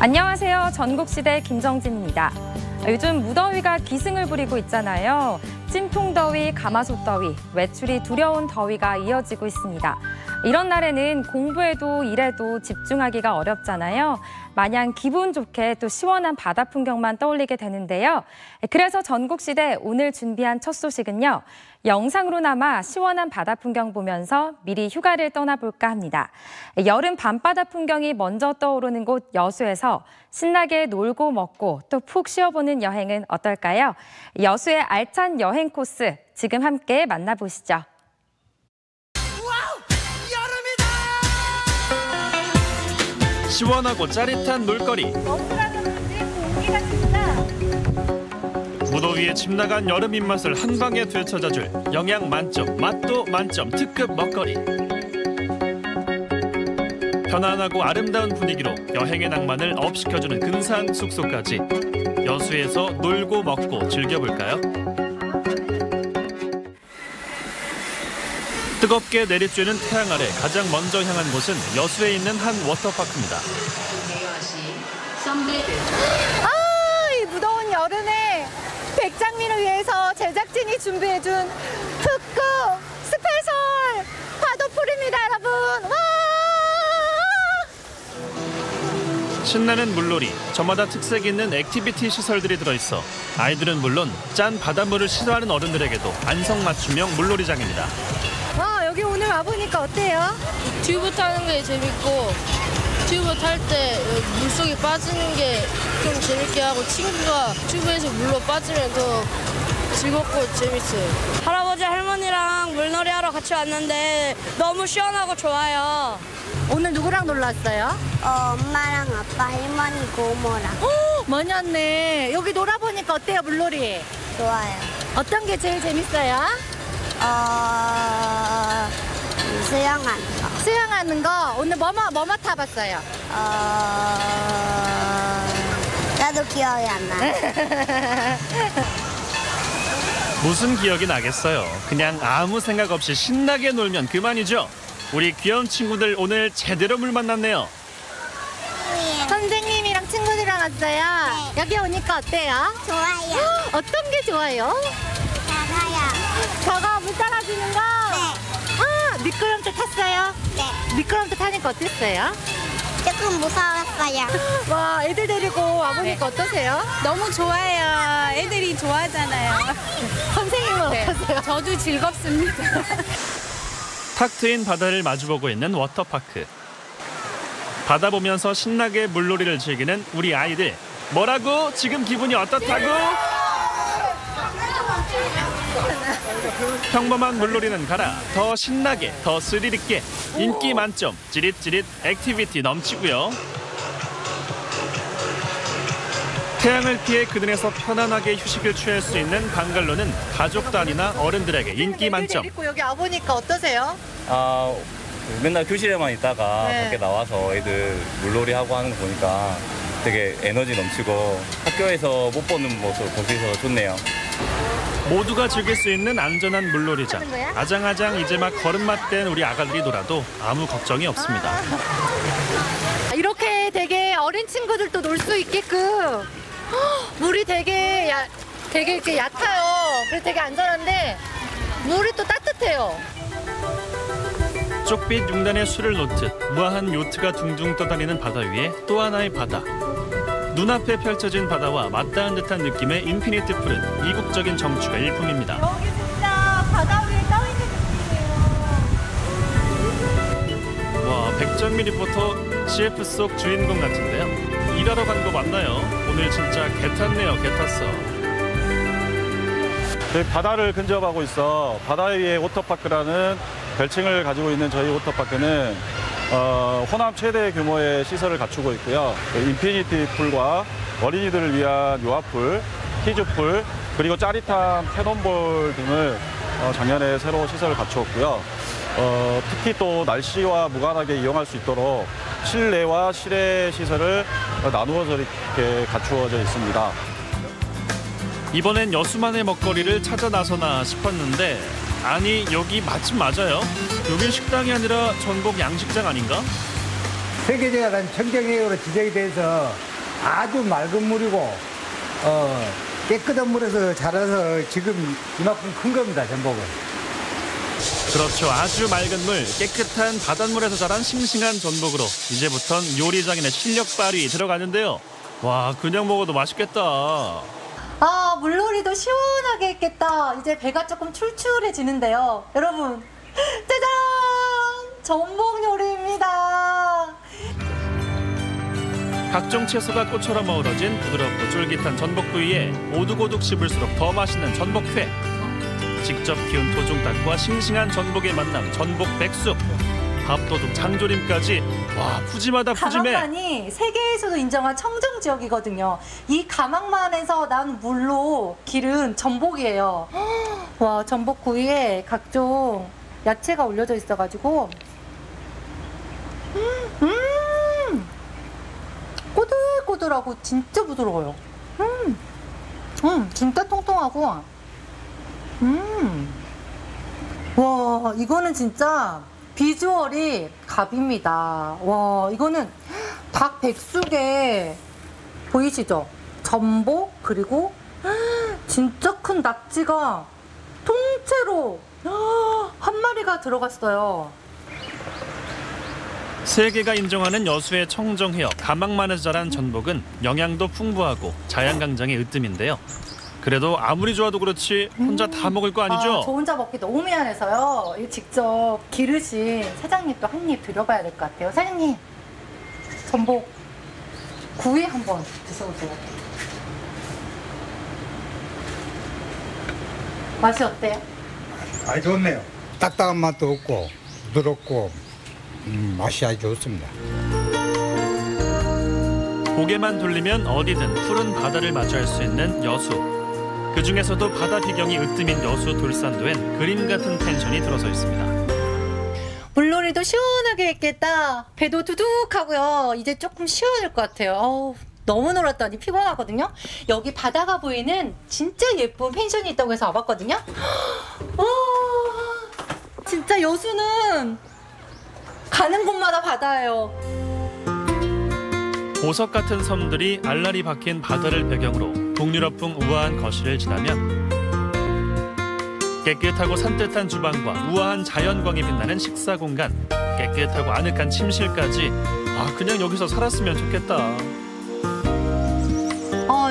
안녕하세요. 전국시대 김정진입니다. 요즘 무더위가 기승을 부리고 있잖아요. 찜통더위, 가마솥더위, 외출이 두려운 더위가 이어지고 있습니다. 이런 날에는 공부에도 일에도 집중하기가 어렵잖아요. 마냥 기분 좋게 또 시원한 바다 풍경만 떠올리게 되는데요. 그래서 전국시대 오늘 준비한 첫 소식은요. 영상으로나마 시원한 바다 풍경 보면서 미리 휴가를 떠나볼까 합니다. 여름 밤바다 풍경이 먼저 떠오르는 곳 여수에서 신나게 놀고 먹고 또 푹 쉬어보는 여행은 어떨까요? 여수의 알찬 여행 코스 지금 함께 만나보시죠. 시원하고 짜릿한 놀거리. 공기가 진짜. 무더위에 침 나간 여름 입맛을 한 방에 되찾아줄 영양 만점, 맛도 만점 특급 먹거리. 편안하고 아름다운 분위기로 여행의 낭만을 업시켜주는 근사한 숙소까지 여수에서 놀고 먹고 즐겨볼까요? 뜨겁게 내리쬐는 태양 아래 가장 먼저 향한 곳은 여수에 있는 한 워터파크입니다. 이 무더운 여름에 백장민을 위해서 제작진이 준비해준 특급 스페셜 파도풀입니다, 여러분. 와! 신나는 물놀이, 저마다 특색 있는 액티비티 시설들이 들어있어 아이들은 물론 짠 바닷물을 싫어하는 어른들에게도 안성맞춤형 물놀이장입니다. 여기 오늘 와보니까 어때요? 튜브 타는 게 재밌고 튜브 탈 때 물속에 빠지는 게 좀 재밌게 하고 친구가 튜브에서 물로 빠지면 더 즐겁고 재밌어요. 할아버지 할머니랑 물놀이 하러 같이 왔는데 너무 시원하고 좋아요. 오늘 누구랑 놀러 왔어요? 엄마랑 아빠, 할머니, 고모랑. 많이 왔네. 여기 놀아보니까 어때요, 물놀이? 좋아요. 어떤 게 제일 재밌어요? 수영하는 거. 수영하는 거. 오늘 뭐뭐 타봤어요? 나도 기억이 안 나. 무슨 기억이 나겠어요. 그냥 아무 생각 없이 신나게 놀면 그만이죠. 우리 귀여운 친구들 오늘 제대로 물 만났네요. 선생님이랑 친구들이랑 왔어요? 네. 여기 오니까 어때요? 좋아요. 어떤 게 좋아요? 작아요. 저거 물 따라주는 거? 네. 미끄럼틀 탔어요? 네. 미끄럼틀 타니까 어땠어요? 조금 무서웠어요. 와, 애들 데리고 와보니까 어떠세요? 너무 좋아요. 애들이 좋아하잖아요. 선생님은 어떠세요? 저도 즐겁습니다. 탁 트인 바다를 마주보고 있는 워터파크. 바다 보면서 신나게 물놀이를 즐기는 우리 아이들. 뭐라고? 지금 기분이 어떻다고? 평범한 물놀이는 가라. 더 신나게, 더 스릴 있게, 인기 만점, 찌릿찌릿 액티비티 넘치고요. 태양을 피해 그늘에서 편안하게 휴식을 취할 수 있는 방갈로는 가족 단위나 어른들에게 인기 만점. 데리고 여기 와보니까 어떠세요? 맨날 교실에만 있다가 네. 밖에 나와서 애들 물놀이 하고 하는 거 보니까 되게 에너지 넘치고 학교에서 못 보는 모습 보기서 좋네요. 모두가 즐길 수 있는 안전한 물놀이장. 아장아장 이제 막 걸음맛 된 우리 아가들이 놀아도 아무 걱정이 없습니다. 이렇게 되게 어린 친구들도 놀 수 있게끔 물이 되게 이렇게 얕아요. 그래서 되게 안전한데 물이 또 따뜻해요. 쪽빛 융단에 술을 놓듯 무아한 요트가 둥둥 떠다니는 바다 위에 또 하나의 바다. 눈앞에 펼쳐진 바다와 맞닿은 듯한 느낌의 인피니트 풀은 이국적인 정취가 일품입니다. 여기 진짜 바다 위에 떠 있는 느낌이에요. 와, 백정미 리포터 CF 속 주인공 같은데요. 일하러 간 거 맞나요? 오늘 진짜 개 탔네요, 개 탔어. 저희 바다를 근접하고 있어 바다 위의 워터파크라는 별칭을 가지고 있는 저희 워터파크는 호남 최대 규모의 시설을 갖추고 있고요. 인피니티 풀과 어린이들을 위한 요아풀, 키즈풀, 그리고 짜릿한 캐논볼 등을 작년에 새로 시설을 갖추었고요. 특히 또 날씨와 무관하게 이용할 수 있도록 실내와 실외 시설을 나누어서 이렇게 갖추어져 있습니다. 이번엔 여수만의 먹거리를 찾아 나서나 싶었는데 아니 여기 맛집 맞아요? 여긴 식당이 아니라 전복 양식장 아닌가? 세계적인 청정해역으로 지정이 돼서 아주 맑은 물이고 깨끗한 물에서 자라서 지금 이만큼 큰 겁니다, 전복은. 그렇죠. 아주 맑은 물, 깨끗한 바닷물에서 자란 싱싱한 전복으로 이제부턴 요리장인의 실력 발휘 들어가는데요. 와, 그냥 먹어도 맛있겠다. 아, 물놀이도 시원하게 했겠다. 이제 배가 조금 출출해지는데요. 여러분, 짜잔! 전복 요리입니다. 각종 채소가 꽃처럼 어우러진 부드럽고 쫄깃한 전복 부위에 오독오독 씹을수록 더 맛있는 전복회. 직접 키운 토종닭과 싱싱한 전복의 만남, 전복 백숙. 밥도둑 장조림까지. 와, 푸짐하다, 푸짐해. 가망만이 세계에서도 인정한 청정 지역이거든요. 이 가망만에서 난 물로 기른 전복이에요. 와, 전복 구이에 각종 야채가 올려져 있어가지고 꼬들꼬들하고 진짜 부드러워요. 진짜 통통하고 와, 이거는 진짜 비주얼이 갑입니다. 와, 이거는 닭 백숙에 보이시죠? 전복 그리고 진짜 큰 낙지가 통째로 한 마리가 들어갔어요. 세계가 인정하는 여수의 청정해역 가망만에서 자란 전복은 영양도 풍부하고 자양강장의 으뜸인데요. 그래도 아무리 좋아도 그렇지 혼자 다 먹을 거 아니죠? 저 혼자 먹기 너무 미안해서요. 이거 직접 기르신 사장님 또 한 입 드려봐야 될 것 같아요. 사장님, 전복 구이 한번 드셔보세요. 맛이 어때요? 아주 좋네요. 딱딱한 맛도 없고 부드럽고 맛이 아주 좋습니다. 고개만 돌리면 어디든 푸른 바다를 마주할 수 있는 여수. 그중에서도 바다 비경이 으뜸인 여수 돌산도엔 그림 같은 펜션이 들어서 있습니다. 물놀이도 시원하게 했겠다. 배도 두둑하고요. 이제 조금 쉬어질 것 같아요. 어우, 너무 놀았더니 피곤하거든요. 여기 바다가 보이는 진짜 예쁜 펜션이 있다고 해서 와봤거든요. 와, 진짜 여수는 가는 곳마다 바다예요. 보석 같은 섬들이 알알이 박힌 바다를 배경으로 동유럽풍 우아한 거실을 지나면 깨끗하고 산뜻한 주방과 우아한 자연광이 빛나는 식사 공간, 깨끗하고 아늑한 침실까지. 아, 그냥 여기서 살았으면 좋겠다.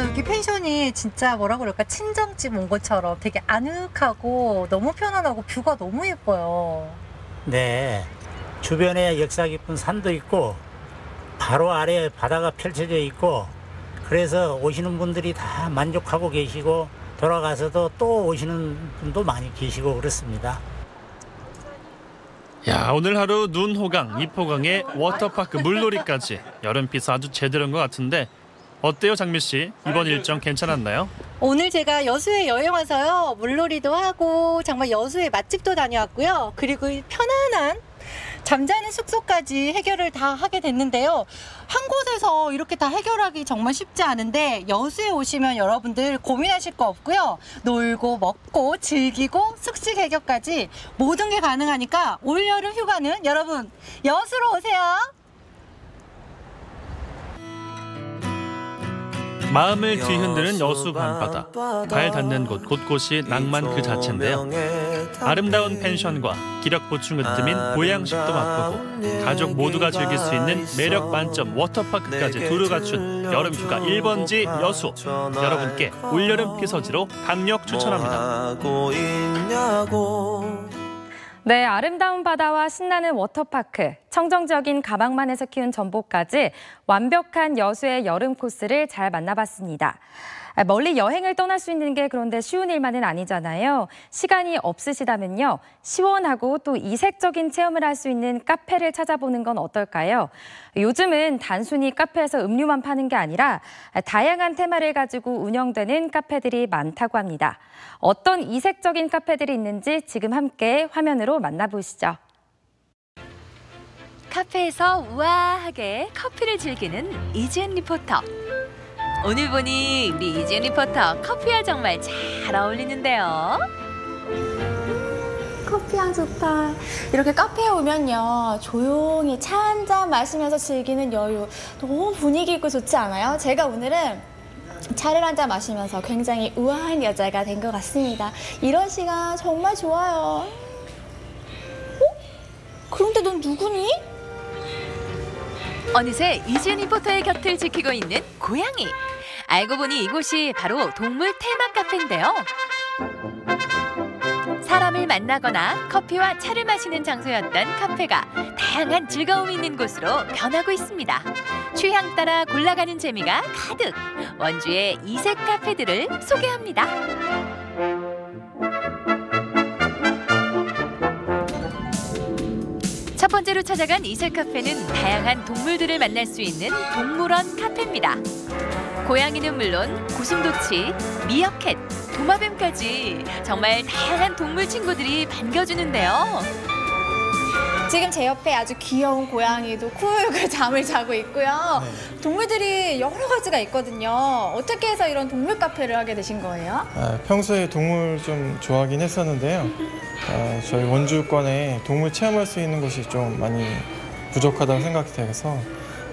여기 펜션이 진짜 뭐라 그럴까, 친정집 온 것처럼 되게 아늑하고 너무 편안하고 뷰가 너무 예뻐요. 네, 주변에 역사 깊은 산도 있고 바로 아래에 바다가 펼쳐져 있고, 그래서 오시는 분들이 다 만족하고 계시고 돌아가서도 또 오시는 분도 많이 계시고 그렇습니다. 야, 오늘 하루 눈 호강, 입호강에 워터파크 물놀이까지 여름비서 아주 제대로인 것 같은데 어때요, 장미 씨? 이번 일정 괜찮았나요? 오늘 제가 여수에 여행 와서요, 물놀이도 하고 정말 여수에 맛집도 다녀왔고요. 그리고 편안한 잠자는 숙소까지 해결을 다 하게 됐는데요. 한 곳에서 이렇게 다 해결하기 정말 쉽지 않은데 여수에 오시면 여러분들 고민하실 거 없고요. 놀고 먹고 즐기고 숙식 해결까지 모든 게 가능하니까 올여름 휴가는 여러분 여수로 오세요. 마음을 뒤흔드는 여수 밤바다. 발 닿는 곳 곳곳이 낭만 그 자체인데요. 아름다운 펜션과 기력 보충 으뜸인 보양식도 맛보고 가족 모두가 즐길 수 있는 매력 만점 워터파크까지 두루 갖춘 여름휴가 1번지 여수. 여러분께 올여름 피서지로 강력 추천합니다. 네, 아름다운 바다와 신나는 워터파크, 청정적인 가망만에서 키운 전복까지 완벽한 여수의 여름 코스를 잘 만나봤습니다. 멀리 여행을 떠날 수 있는 게 그런데 쉬운 일만은 아니잖아요. 시간이 없으시다면요, 시원하고 또 이색적인 체험을 할 수 있는 카페를 찾아보는 건 어떨까요? 요즘은 단순히 카페에서 음료만 파는 게 아니라 다양한 테마를 가지고 운영되는 카페들이 많다고 합니다. 어떤 이색적인 카페들이 있는지 지금 함께 화면으로 만나보시죠. 카페에서 우아하게 커피를 즐기는 이지은 리포터. 오늘 보니 우리 이지은 리포터 커피와 정말 잘 어울리는데요. 커피향 좋다. 이렇게 카페에 오면요, 조용히 차 한 잔 마시면서 즐기는 여유, 너무 분위기 있고 좋지 않아요? 제가 오늘은 차를 한 잔 마시면서 굉장히 우아한 여자가 된 것 같습니다. 이런 시간 정말 좋아요. 그런데 넌 누구니? 어느새 이지은 리포터의 곁을 지키고 있는 고양이. 알고 보니 이곳이 바로 동물 테마 카페인데요. 사람을 만나거나 커피와 차를 마시는 장소였던 카페가 다양한 즐거움이 있는 곳으로 변하고 있습니다. 취향 따라 골라가는 재미가 가득. 원주의 이색 카페들을 소개합니다. 첫 번째로 찾아간 이색 카페는 다양한 동물들을 만날 수 있는 동물원 카페입니다. 고양이는 물론 고슴도치, 미어캣, 도마뱀까지 정말 다양한 동물 친구들이 반겨주는데요. 지금 제 옆에 아주 귀여운 고양이도 쿨쿨 잠을 자고 있고요. 동물들이 여러 가지가 있거든요. 어떻게 해서 이런 동물 카페를 하게 되신 거예요? 평소에 동물 좀 좋아하긴 했었는데요. 저희 원주권에 동물 체험할 수 있는 곳이 좀 많이 부족하다고 생각이 돼서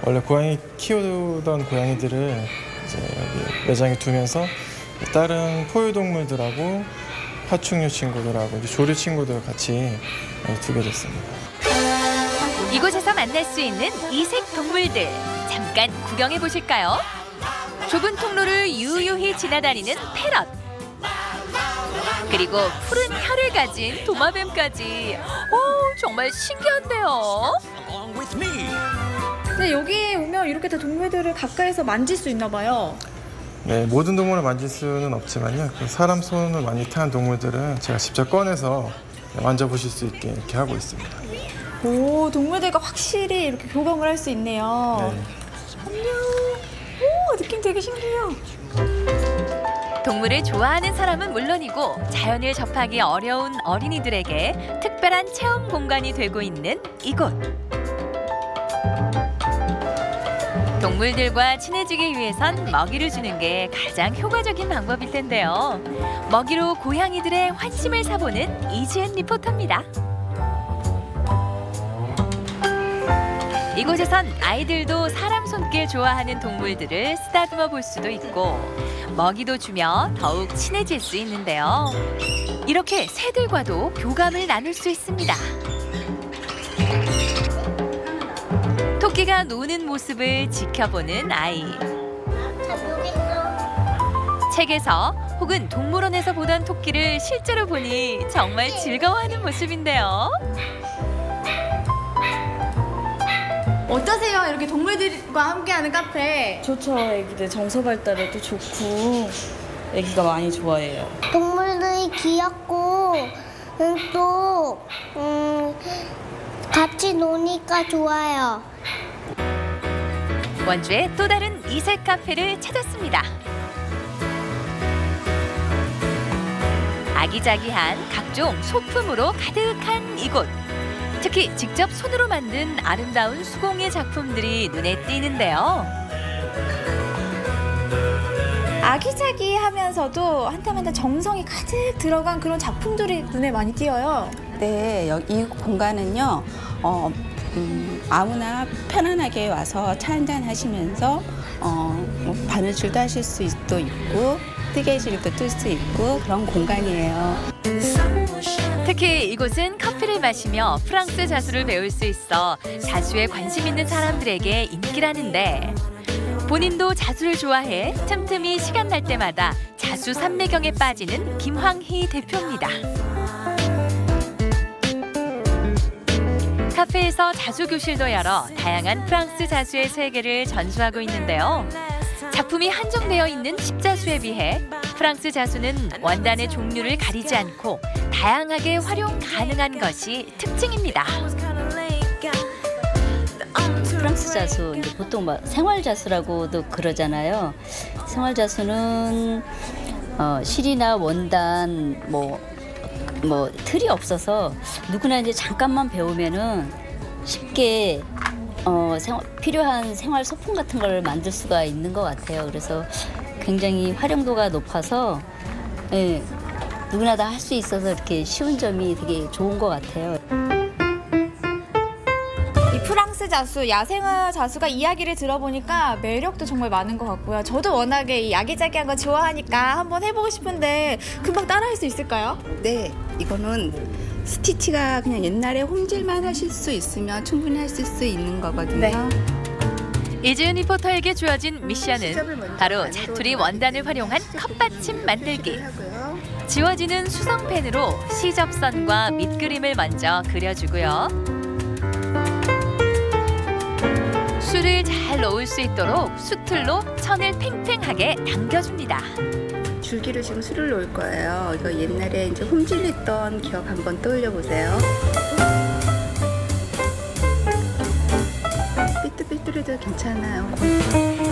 원래 고양이 키우던 고양이들을 이제 여기 매장에 두면서 다른 포유동물들하고 파충류 친구들하고 이제 조류 친구들 같이 두게 됐습니다. 이곳에서 만날 수 있는 이색 동물들 잠깐 구경해 보실까요? 좁은 통로를 유유히 지나다니는 패럿, 그리고 푸른 혀를 가진 도마뱀까지. 정말 신기한데요. 근데 여기 오면 이렇게 다 동물들을 가까이서 만질 수 있나 봐요. 네, 모든 동물을 만질 수는 없지만요. 사람 손을 많이 탄 동물들은 제가 직접 꺼내서 만져보실 수 있게 이렇게 하고 있습니다. 오, 동물들과 확실히 이렇게 교감을 할 수 있네요. 네. 안녕. 오, 느낌 되게 신기해요. 동물을 좋아하는 사람은 물론이고 자연을 접하기 어려운 어린이들에게 특별한 체험 공간이 되고 있는 이곳. 동물들과 친해지기 위해선 먹이를 주는 게 가장 효과적인 방법일 텐데요. 먹이로 고양이들의 환심을 사보는 이지은 리포터입니다. 이곳에선 아이들도 사람 손길 좋아하는 동물들을 쓰다듬어 볼 수도 있고 먹이도 주며 더욱 친해질 수 있는데요. 이렇게 새들과도 교감을 나눌 수 있습니다. 토끼가 노는 모습을 지켜보는 아이. 책에서 혹은 동물원에서 보던 토끼를 실제로 보니 정말 즐거워하는 모습인데요. 어떠세요? 이렇게 동물들과 함께하는 카페. 좋죠. 애기들 정서 발달에도 좋고 애기가 많이 좋아해요. 동물들이 귀엽고 또 같이 노니까 좋아요. 원주의 또 다른 이색 카페를 찾았습니다. 아기자기한 각종 소품으로 가득한 이곳. 특히 직접 손으로 만든 아름다운 수공예 작품들이 눈에 띄는데요. 아기자기하면서도 한 땀 한 땀 정성이 가득 들어간 그런 작품들이 눈에 많이 띄어요. 네, 이 공간은요. 아무나 편안하게 와서 차 한잔 하시면서 바느질도 하실 수도 있고 뜨개질도 뜰 수 있고 그런 공간이에요. 특히 이곳은 커피를 마시며 프랑스 자수를 배울 수 있어 자수에 관심 있는 사람들에게 인기라는데 본인도 자수를 좋아해 틈틈이 시간 날 때마다 자수 삼매경에 빠지는 김황희 대표입니다. 카페에서 자수 교실도 열어 다양한 프랑스 자수의 세계를 전수하고 있는데요. 작품이 한정되어 있는 십자수에 비해 프랑스 자수는 원단의 종류를 가리지 않고 다양하게 활용 가능한 것이 특징입니다. 프랑스 자수, 이제 보통 생활 자수라고도 그러잖아요. 생활 자수는 실이나 원단 뭐 틀이 없어서 누구나 이제 잠깐만 배우면은 쉽게 필요한 생활 소품 같은 걸 만들 수가 있는 것 같아요. 그래서 굉장히 활용도가 높아서 누구나 다 할 수 있어서 이렇게 쉬운 점이 되게 좋은 것 같아요. 이 프랑스 자수, 야생화 자수가 이야기를 들어보니까 매력도 정말 많은 것 같고요. 저도 워낙에 이 야기자기한 거 좋아하니까 한번 해보고 싶은데 금방 따라할 수 있을까요? 네, 이거는 스티치가 그냥 옛날에 홈질만 하실 수 있으면 충분히 하실 수 있는 거거든요. 네. 이지은 리포터에게 주어진 미션은 바로 자투리 원단을 활용한 컵받침 만들기. 지워지는 수성펜으로 시접선과 밑그림을 먼저 그려주고요. 술을 잘 놓을 수 있도록 수틀로 천을 팽팽하게 당겨줍니다. 줄기를 지금 술을 놓을 거예요. 이거 옛날에 이제 홈질했던 기억 한번 떠올려 보세요. 삐뚤삐뚤해도 괜찮아요.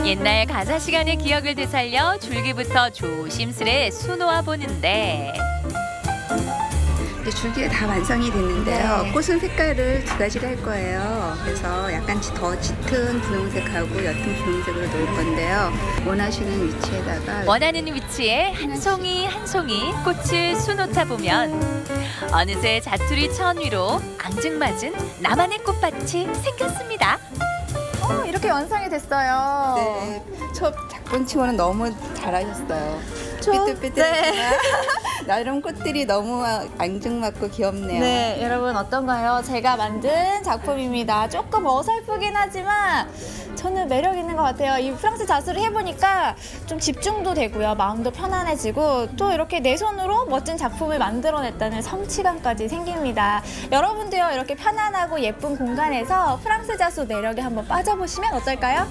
옛날 가사 시간의 기억을 되살려 줄기부터 조심스레 수놓아 보는데 이제 줄기가 다 완성이 됐는데요. 꽃은 색깔을 두 가지를 할 거예요. 그래서 약간 더 짙은 분홍색하고 옅은 분홍색으로 놓을 건데요. 원하시는 위치에다가 원하는 위치에 한 송이 한 송이 꽃을 수놓다 보면 어느새 자투리 천 위로 앙증맞은 나만의 꽃밭이 생겼습니다. 이렇게 완성이 됐어요. 네, 첫 작품치고는 너무 잘하셨어요. 삐뚤삐뚤. 네. 나름 꽃들이 너무 앙증맞고 귀엽네요. 네, 여러분 어떤가요? 제가 만든 작품입니다. 조금 어설프긴 하지만 저는 매력 있는 것 같아요. 이 프랑스 자수를 해보니까 좀 집중도 되고요. 마음도 편안해지고 또 이렇게 내 손으로 멋진 작품을 만들어냈다는 성취감까지 생깁니다. 여러분도요, 이렇게 편안하고 예쁜 공간에서 프랑스 자수 매력에 한번 빠져보시면 어떨까요?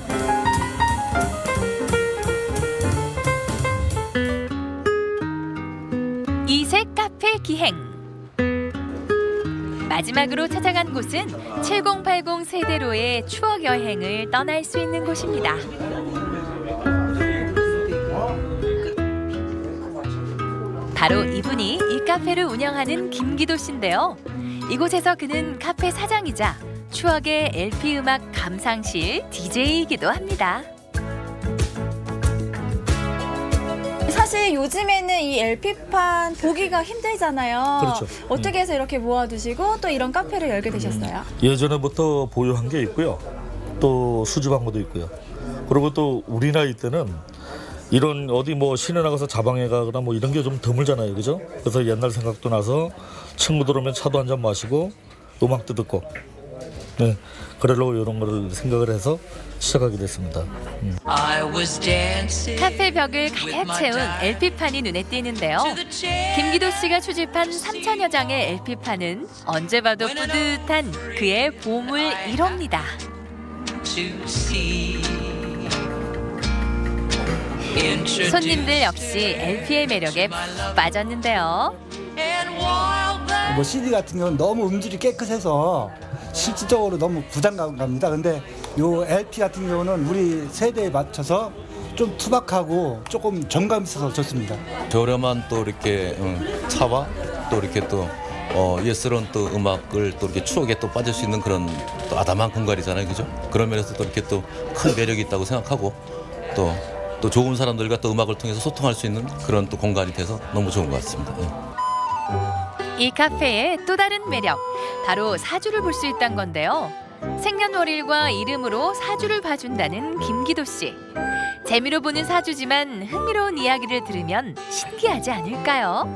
이색 카페 기행. 마지막으로 찾아간 곳은 7080 세대로의 추억 여행을 떠날 수 있는 곳입니다. 바로 이분이 이 카페를 운영하는 김기도 씨인데요. 이곳에서 그는 카페 사장이자 추억의 LP 음악 감상실 DJ이기도 합니다. 사실 요즘에는 이 LP판 보기가 힘들잖아요. 그렇죠. 어떻게 해서 이렇게 모아두시고 또 이런 카페를 열게 되셨어요? 예전에부터 보유한 게 있고요. 또 수집한 것도 있고요. 그리고 또 우리 나이 때는 이런 어디 뭐 시내 나가서 자방에 가거나 뭐 이런 게 좀 드물잖아요. 그죠? 그래서 옛날 생각도 나서 친구들 오면 차도 한잔 마시고 음악도 듣고 네, 그러려고 이런 거를 생각을 해서 시작하게 됐습니다. 카페 벽을 가득 채운 LP판이 눈에 띄는데요. 김기도 씨가 수집한 3,000여 장의 LP판은 언제 봐도 뿌듯한 그의 보물 1호입니다. 손님들 역시 LP의 매력에 빠졌는데요. 뭐 CD 같은 경우는 너무 음질이 깨끗해서 실질적으로 너무 부담감 갑니다. 근데 요 LP 같은 경우는 우리 세대에 맞춰서 좀 투박하고 조금 정감 있어서 좋습니다. 저렴한 또 이렇게 차와 또 이렇게 또 예스러운 또 음악을 또 이렇게 추억에 또 빠질 수 있는 그런 또 아담한 공간이잖아요, 그죠? 그런 면에서 또 이렇게 또 큰 매력이 있다고 생각하고 또 좋은 사람들과 또 음악을 통해서 소통할 수 있는 그런 또 공간이 돼서 너무 좋은 것 같습니다. 이 카페의 또 다른 매력, 바로 사주를 볼 수 있다는 건데요. 생년월일과 이름으로 사주를 봐준다는 김기도 씨. 재미로 보는 사주지만 흥미로운 이야기를 들으면 신기하지 않을까요?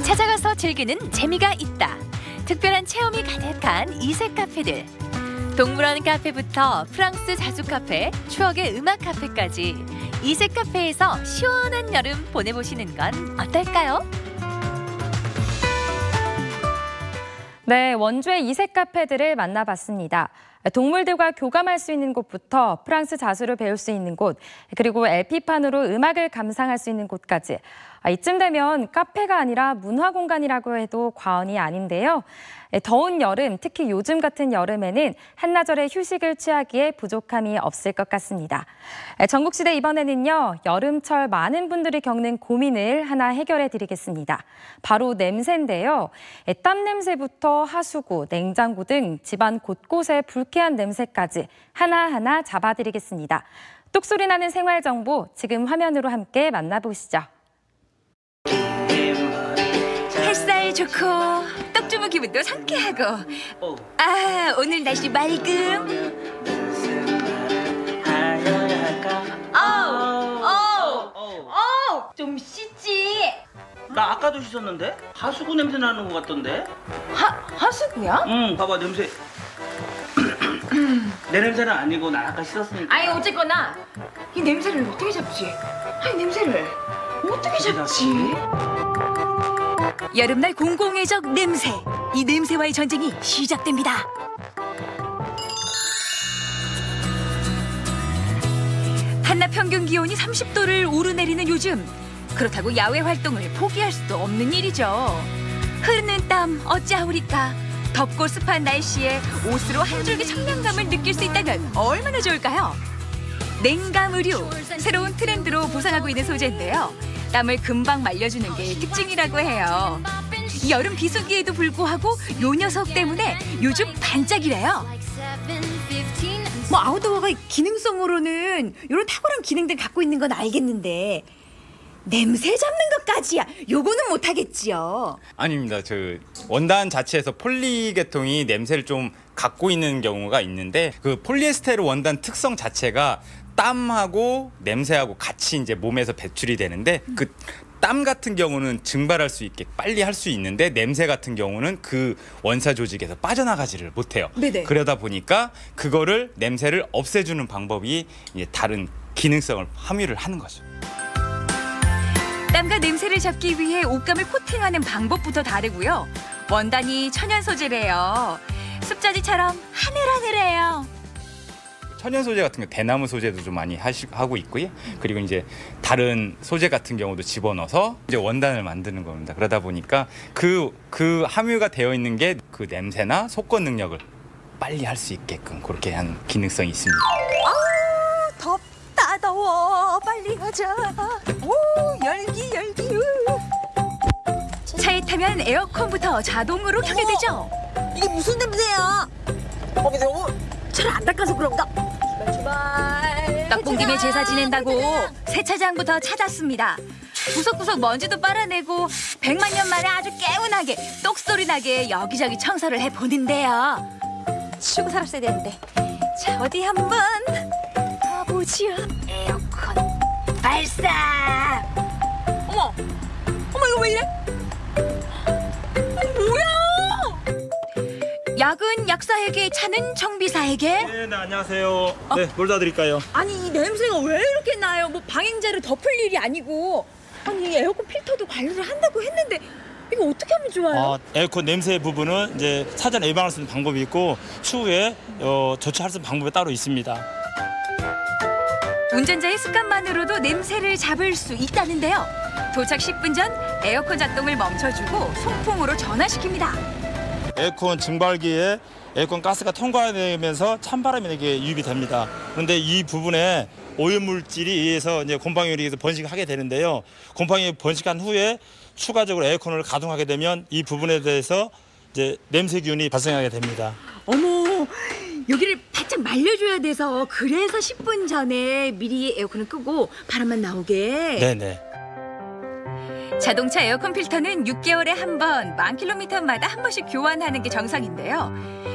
찾아가서 즐기는 재미가 있다. 특별한 체험이 가득한 이색 카페들. 동물원 카페부터 프랑스 자수 카페, 추억의 음악 카페까지 이색 카페에서 시원한 여름 보내보시는 건 어떨까요? 네, 원주의 이색 카페들을 만나봤습니다. 동물들과 교감할 수 있는 곳부터 프랑스 자수를 배울 수 있는 곳, 그리고 LP판으로 음악을 감상할 수 있는 곳까지 이쯤 되면 카페가 아니라 문화공간이라고 해도 과언이 아닌데요. 더운 여름, 특히 요즘 같은 여름에는 한나절의 휴식을 취하기에 부족함이 없을 것 같습니다. 전국시대 이번에는요, 여름철 많은 분들이 겪는 고민을 하나 해결해 드리겠습니다. 바로 냄새인데요. 땀 냄새부터 하수구, 냉장고 등 집안 곳곳에 불쾌한 냄새까지 하나하나 잡아드리겠습니다. 똑소리 나는 생활 정보 지금 화면으로 함께 만나보시죠. 햇살 좋고 떡 주무 기분도 상쾌하고 오늘 날씨 맑음. 좀 씻지. 나 아까도 씻었는데? 하수구 냄새 나는 것 같던데? 하수구야? 응, 봐봐 냄새. 내 냄새는 아니고 나 아까 씻었으니까. 아니 어쨌거나 이 냄새를 어떻게 잡지? 냄새를 어떻게 잡지? 여름날 공공의적 냄새. 이 냄새와의 전쟁이 시작됩니다. 한낮 평균 기온이 30도를 오르내리는 요즘. 그렇다고 야외 활동을 포기할 수도 없는 일이죠. 흐르는 땀 어찌하오리까. 덥고 습한 날씨에 옷으로 한 줄기 청량감을 느낄 수 있다면 얼마나 좋을까요? 냉감 의류, 새로운 트렌드로 부상하고 있는 소재인데요. 땀을 금방 말려주는 게 특징이라고 해요. 여름 비수기에도 불구하고 요 녀석 때문에 요즘 반짝이래요. 아웃도어가 기능성으로는 이런 탁월한 기능들 갖고 있는 건 알겠는데 냄새 잡는 것까지야 요거는 못하겠지요. 아닙니다. 원단 자체에서 폴리 계통이 냄새를 좀 갖고 있는 경우가 있는데 그 폴리에스테르 원단 특성 자체가 땀하고 냄새하고 같이 이제 몸에서 배출이 되는데 그 땀 같은 경우는 증발할 수 있게 빨리 할 수 있는데 냄새 같은 경우는 그 원사 조직에서 빠져나가지를 못해요. 네네. 그러다 보니까 그거를 냄새를 없애주는 방법이 이제 다른 기능성을 함유를 하는 거죠. 땀과 냄새를 잡기 위해 옷감을 코팅하는 방법부터 다르고요. 원단이 천연 소재래요. 습자지처럼 하늘하늘해요. 천연 소재 같은 거 대나무 소재도 좀 많이 하고 있고요. 그리고 이제 다른 소재 같은 경우도 집어넣어서 이제 원단을 만드는 겁니다. 그러다 보니까 그 함유가 되어 있는 게 그 냄새나 속건 능력을 빨리 할 수 있게끔 그렇게 한 기능성이 있습니다. 덥다 더워 빨리 가자. 오 열기. 차에 타면 에어컨부터 자동으로 켜게 되죠. 이게 무슨 냄새야? 너무 잘 안 닦아서 그런가? 제발. 떡 김에 제사 지낸다고 세차장부터 찾았습니다. 구석구석 먼지도 빨아내고 100만 년 만에 아주 개운하게 똑소리 나게 여기저기 청소를 해보는데요. 치우고 살았어야 되는데. 자 어디 한번 가보지요. 에어컨 발사. 어머 이거 왜 이래? 뭐야? 약은 약사에게, 차는 정비사에게. 네, 안녕하세요. 네, 뭘 도와드릴까요? 아니 이 냄새가 왜 이렇게 나요? 뭐 방향제를 덮을 일이 아니고. 아니 에어컨 필터도 관리를 한다고 했는데 이거 어떻게 하면 좋아요? 에어컨 냄새 부분은 이제 사전 예방할 수 있는 방법이 있고 추후에 조치할 수 있는 방법이 따로 있습니다. 운전자의 습관만으로도 냄새를 잡을 수 있다는데요. 도착 10분 전 에어컨 작동을 멈춰주고 송풍으로 전화시킵니다. 에어컨 증발기에 에어컨 가스가 통과되면서 찬바람이 이게 유입이 됩니다. 그런데 이 부분에 오염물질이 의해서 이제 곰팡이를 번식하게 되는데요. 곰팡이 번식한 후에 추가적으로 에어컨을 가동하게 되면 이 부분에 대해서 이제 냄새균이 발생하게 됩니다. 어머, 여기를 바짝 말려줘야 돼서 그래서 10분 전에 미리 에어컨을 끄고 바람만 나오게. 네네. 자동차 에어컨 필터는 6개월에 한 번, 10,000km마다 한 번씩 교환하는 게 정상인데요.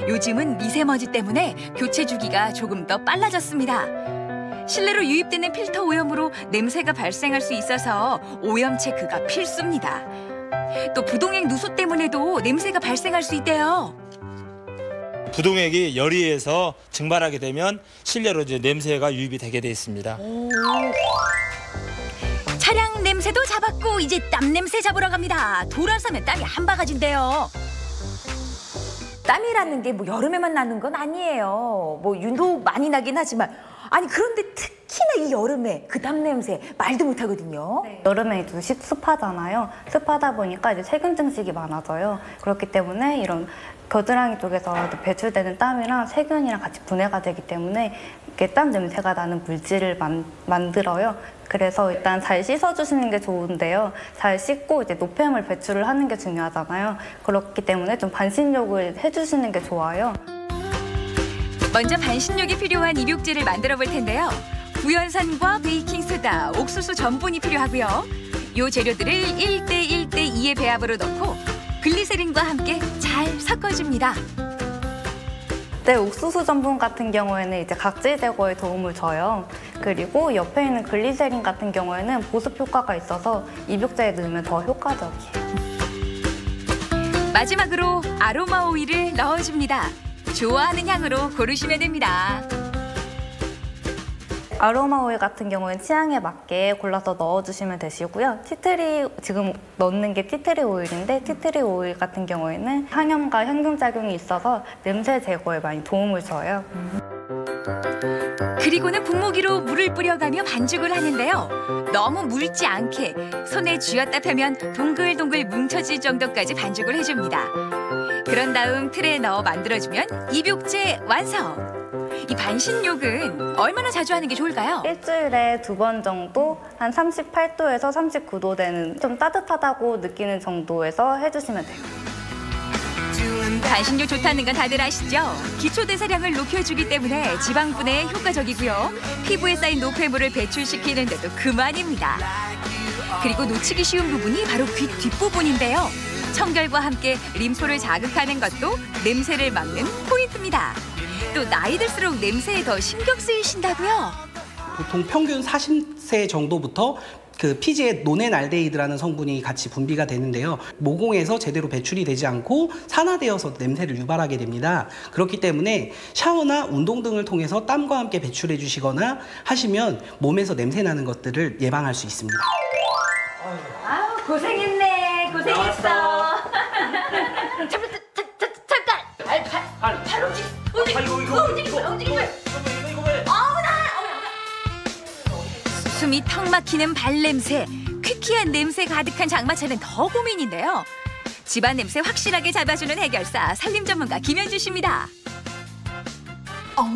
요즘은 미세먼지 때문에 교체 주기가 조금 더 빨라졌습니다. 실내로 유입되는 필터 오염으로 냄새가 발생할 수 있어서 오염 체크가 필수입니다. 또 부동액 누수 때문에도 냄새가 발생할 수 있대요. 부동액이 열의해서 증발하게 되면 실내로 이제 냄새가 유입이 되게 돼 있습니다. 차량 냄새도 잡았고 이제 땀 냄새 잡으러 갑니다. 돌아서면 땀이 한 바가지인데요. 땀이라는 게 뭐 여름에만 나는 건 아니에요. 뭐 윤도 많이 나긴 하지만 아니 그런데 특히나 이 여름에 그 땀 냄새 말도 못하거든요. 여름에 좀 습하잖아요. 습하다 보니까 이제 세균 증식이 많아져요. 그렇기 때문에 이런 겨드랑이 쪽에서 배출되는 땀이랑 세균이랑 같이 분해가 되기 때문에 이렇게 땀 냄새가 나는 물질을 만들어요. 그래서 일단 잘 씻어주시는 게 좋은데요. 잘 씻고 이제 노폐물 배출을 하는 게 중요하잖아요. 그렇기 때문에 좀 반신욕을 해주시는 게 좋아요. 먼저 반신욕이 필요한 입욕제를 만들어 볼 텐데요. 구연산과 베이킹소다, 옥수수 전분이 필요하고요. 이 재료들을 1:1:2의 배합으로 넣고 글리세린과 함께 잘 섞어줍니다. 네, 옥수수 전분 같은 경우에는 이제 각질 제거에 도움을 줘요. 그리고 옆에 있는 글리세린 같은 경우에는 보습 효과가 있어서 입욕제에 넣으면 더 효과적이에요. 마지막으로 아로마 오일을 넣어줍니다. 좋아하는 향으로 고르시면 됩니다. 아로마 오일 같은 경우는 취향에 맞게 골라서 넣어주시면 되시고요. 티트리, 지금 넣는 게 티트리 오일인데 티트리 오일 같은 경우에는 항염과 향균작용이 있어서 냄새 제거에 많이 도움을 줘요. 그리고는 분무기로 물을 뿌려가며 반죽을 하는데요. 너무 묽지 않게 손에 쥐었다 펴면 동글동글 뭉쳐질 정도까지 반죽을 해줍니다. 그런 다음 틀에 넣어 만들어주면 입욕제 완성! 이 반신욕은 얼마나 자주 하는 게 좋을까요? 일주일에 2번 정도 한 38도에서 39도 되는 좀 따뜻하다고 느끼는 정도에서 해주시면 돼요. 반신욕 좋다는 건 다들 아시죠? 기초대사량을 높여주기 때문에 지방분해에 효과적이고요. 피부에 쌓인 노폐물을 배출시키는 데도 그만입니다. 그리고 놓치기 쉬운 부분이 바로 귀 뒷부분인데요. 청결과 함께 림프를 자극하는 것도 냄새를 막는 포인트입니다. 또 나이 들수록 냄새에 더 신경 쓰이신다고요? 보통 평균 40세 정도부터 그 피지에 노넨알데히드라는 성분이 같이 분비가 되는데요. 모공에서 제대로 배출이 되지 않고 산화되어서 냄새를 유발하게 됩니다. 그렇기 때문에 샤워나 운동 등을 통해서 땀과 함께 배출해 주시거나 하시면 몸에서 냄새 나는 것들을 예방할 수 있습니다. 아유 고생했네. 고생했어. 잠깐. 발 움직이지 마. 숨이 턱 막히는 발냄새, 퀴퀴한 냄새 가득한 장마철은 더 고민인데요. 집안 냄새 확실하게 잡아주는 해결사 산림 전문가 김현주 씨입니다.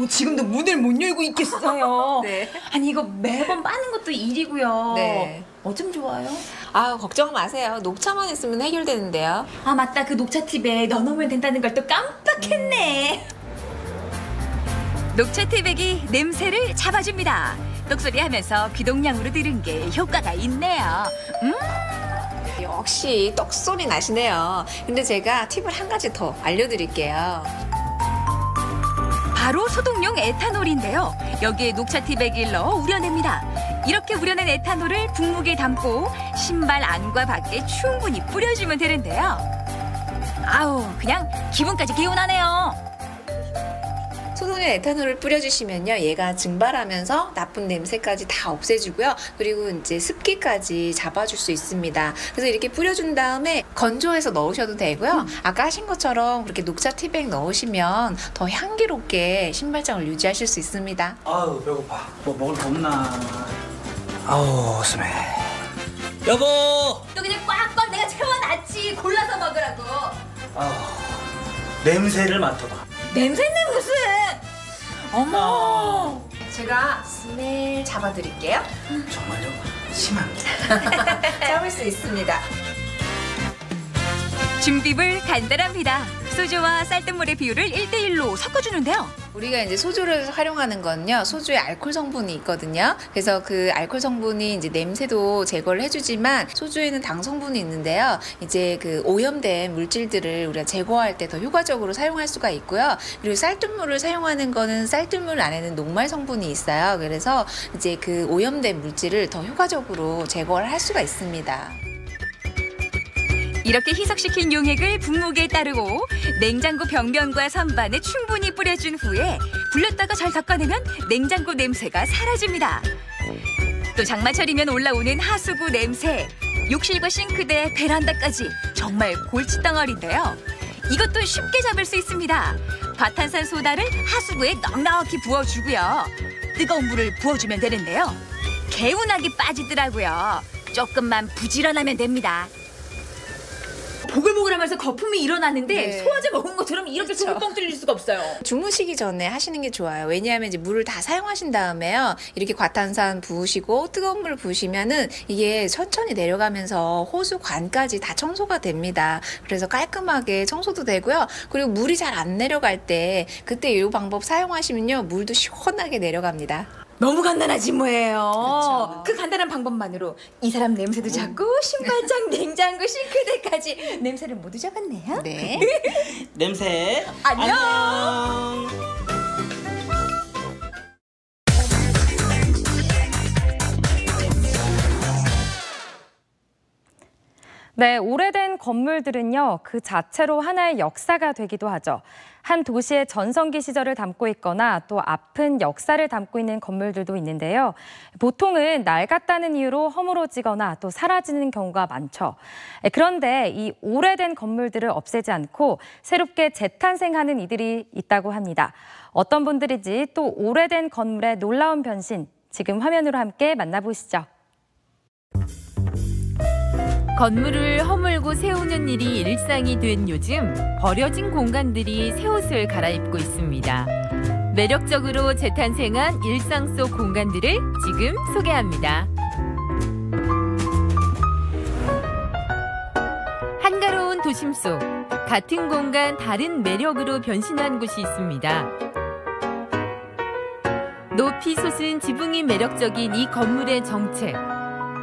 지금도 문을 못 열고 있겠어요. 네. 아니 이거 매번 빠는 것도 일이고요. 네. 어쩜 좋아요? 걱정 마세요. 녹차만 있으면 해결되는데요. 맞다. 그 녹차 팁에 넣어놓으면 된다는 걸 또 깜빡했네. 녹차 티백이 냄새를 잡아줍니다. 똑소리 하면서 귀동냥으로 들은 게 효과가 있네요. 역시 떡소리 나시네요. 근데 제가 팁을 한 가지 더 알려드릴게요. 바로 소독용 에탄올인데요. 여기에 녹차 티백을 넣어 우려냅니다. 이렇게 우려낸 에탄올을 분무기에 담고 신발 안과 밖에 충분히 뿌려주면 되는데요. 그냥 기분까지 개운하네요. 소독용 에탄올을 뿌려주시면요, 얘가 증발하면서 나쁜 냄새까지 다 없애주고요. 그리고 이제 습기까지 잡아줄 수 있습니다. 그래서 이렇게 뿌려준 다음에 건조해서 넣으셔도 되고요. 아까 하신 것처럼 그렇게 녹차 티백 넣으시면 더 향기롭게 신발장을 유지하실 수 있습니다. 배고파. 뭐 먹을 거 없나? 스멜. 여보! 너 그냥 꽉꽉 내가 채워놨지. 골라서 먹으라고. 냄새를 맡아봐. 냄새는 무슨? 어머. 제가 스멜 잡아드릴게요. 정말요? 심합니다. 잡을 수 있습니다. 준비물 간단합니다. 소주와 쌀뜨물의 비율을 1:1로 섞어주는데요. 우리가 이제 소주를 활용하는 건요, 소주에 알코올 성분이 있거든요. 그래서 그 알코올 성분이 이제 냄새도 제거를 해주지만 소주에는 당 성분이 있는데요. 이제 그 오염된 물질들을 우리가 제거할 때 더 효과적으로 사용할 수가 있고요. 그리고 쌀뜨물을 사용하는 거는 쌀뜨물 안에는 녹말 성분이 있어요. 그래서 이제 그 오염된 물질을 더 효과적으로 제거를 할 수가 있습니다. 이렇게 희석시킨 용액을 분무기에 따르고 냉장고 벽면과 선반에 충분히 뿌려준 후에 불렸다가 잘 닦아내면 냉장고 냄새가 사라집니다. 또 장마철이면 올라오는 하수구 냄새, 욕실과 싱크대, 베란다까지 정말 골칫덩어리인데요. 이것도 쉽게 잡을 수 있습니다. 과탄산 소다를 하수구에 넉넉히 부어주고요. 뜨거운 물을 부어주면 되는데요. 개운하게 빠지더라고요. 조금만 부지런하면 됩니다. 보글보글하면서 거품이 일어나는데 네. 소화제 먹은 것처럼 이렇게 속을 뻥 뚫릴 수가 없어요. 주무시기 전에 하시는 게 좋아요. 왜냐하면 이제 물을 다 사용하신 다음에요. 이렇게 과탄산 부으시고 뜨거운 물 부으시면은 이게 천천히 내려가면서 호수관까지 다 청소가 됩니다. 그래서 깔끔하게 청소도 되고요. 그리고 물이 잘 안 내려갈 때 그때 이 방법 사용하시면요. 물도 시원하게 내려갑니다. 너무 간단하지 뭐예요. 그 간단한 방법만으로 이 사람 냄새도 잡고 신발장, 냉장고, 싱크대까지 냄새를 모두 잡았네요. 네. 냄새 안녕. 네, 오래된 건물들은요, 그 자체로 하나의 역사가 되기도 하죠. 한 도시의 전성기 시절을 담고 있거나 또 아픈 역사를 담고 있는 건물들도 있는데요. 보통은 낡았다는 이유로 허물어지거나 또 사라지는 경우가 많죠. 그런데 이 오래된 건물들을 없애지 않고 새롭게 재탄생하는 이들이 있다고 합니다. 어떤 분들인지 또 오래된 건물의 놀라운 변신, 지금 화면으로 함께 만나보시죠. 건물을 허물고 세우는 일이 일상이 된 요즘 버려진 공간들이 새 옷을 갈아입고 있습니다. 매력적으로 재탄생한 일상 속 공간들을 지금 소개합니다. 한가로운 도심 속 같은 공간 다른 매력으로 변신한 곳이 있습니다. 높이 솟은 지붕이 매력적인 이 건물의 정체.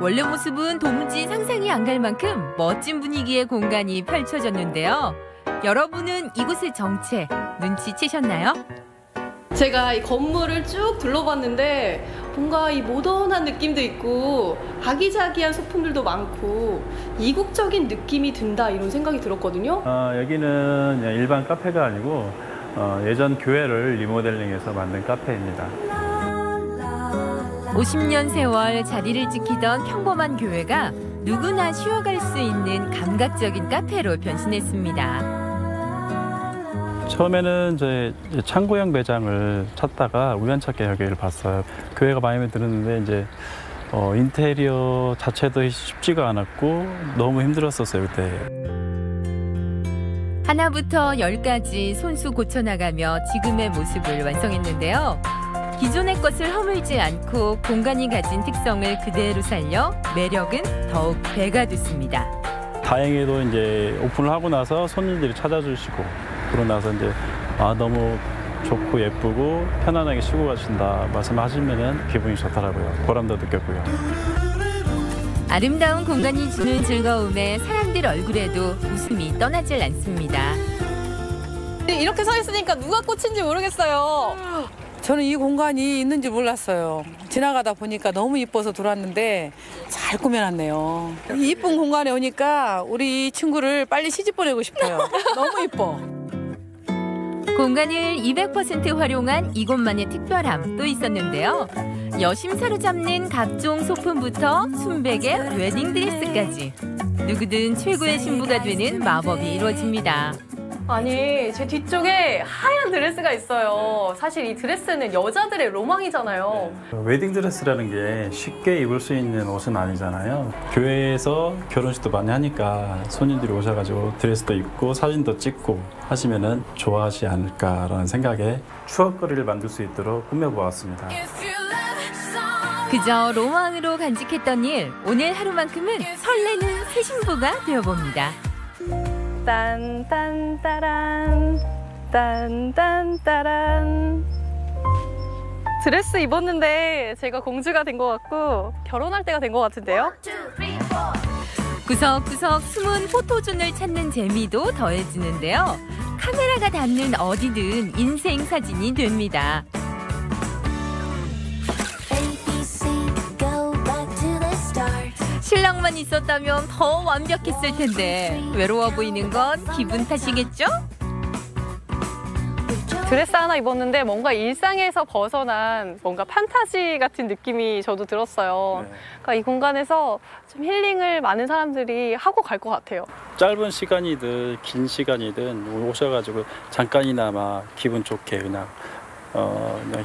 원래 모습은 도무지 상상이 안 갈 만큼 멋진 분위기의 공간이 펼쳐졌는데요. 여러분은 이곳의 정체 눈치채셨나요? 제가 이 건물을 쭉 둘러봤는데 뭔가 이 모던한 느낌도 있고 아기자기한 소품들도 많고 이국적인 느낌이 든다 이런 생각이 들었거든요. 여기는 일반 카페가 아니고 예전 교회를 리모델링해서 만든 카페입니다. 50년 세월 자리를 지키던 평범한 교회가 누구나 쉬어갈 수 있는 감각적인 카페로 변신했습니다. 처음에는 제 창고형 매장을 찾다가 우연찮게 여기를 봤어요. 교회가 마음에 들었는데 이제 인테리어 자체도 쉽지가 않았고 너무 힘들었었어요, 그때. 하나부터 10까지 손수 고쳐나가며 지금의 모습을 완성했는데요. 기존의 것을 허물지 않고 공간이 가진 특성을 그대로 살려 매력은 더욱 배가 됐습니다. 다행히도 이제 오픈을 하고 나서 손님들이 찾아주시고 그러고 나서 이제 너무 좋고 예쁘고 편안하게 쉬고 가신다 말씀하시면은 기분이 좋더라고요. 보람도 느꼈고요. 아름다운 공간이 주는 즐거움에 사람들 얼굴에도 웃음이 떠나질 않습니다. 이렇게 서 있으니까 누가 꽃인지 모르겠어요. 저는 이 공간이 있는지 몰랐어요. 지나가다 보니까 너무 이뻐서 들어왔는데 잘 꾸며놨네요. 이 이쁜 공간에 오니까 우리 친구를 빨리 시집 보내고 싶어요. 너무 이뻐. 공간을 200% 활용한 이곳만의 특별함 또 있었는데요. 여심 사로잡는 각종 소품부터 순백의 웨딩드레스까지 누구든 최고의 신부가 되는 마법이 이루어집니다. 아니, 제 뒤쪽에 하얀 드레스가 있어요. 사실 이 드레스는 여자들의 로망이잖아요. 웨딩드레스라는 게 쉽게 입을 수 있는 옷은 아니잖아요. 교회에서 결혼식도 많이 하니까 손님들이 오셔가지고 드레스도 입고 사진도 찍고 하시면은 좋아하지 않을까라는 생각에 추억거리를 만들 수 있도록 꾸며보았습니다. 그저 로망으로 간직했던 일, 오늘 하루만큼은 설레는 새 신부가 되어봅니다. 딴딴따란 딴딴따란 드레스 입었는데 제가 공주가 된 것 같고 결혼할 때가 된 것 같은데요? 구석구석 숨은 포토존을 찾는 재미도 더해지는데요. 카메라가 닿는 어디든 인생 사진이 됩니다. 신랑만 있었다면 더 완벽했을 텐데 외로워 보이는 건 기분 탓이겠죠? 드레스 하나 입었는데 뭔가 일상에서 벗어난 뭔가 판타지 같은 느낌이 저도 들었어요. 그러니까 이 공간에서 좀 힐링을 많은 사람들이 하고 갈 것 같아요. 짧은 시간이든 긴 시간이든 오셔가지고 잠깐이나마 기분 좋게 그냥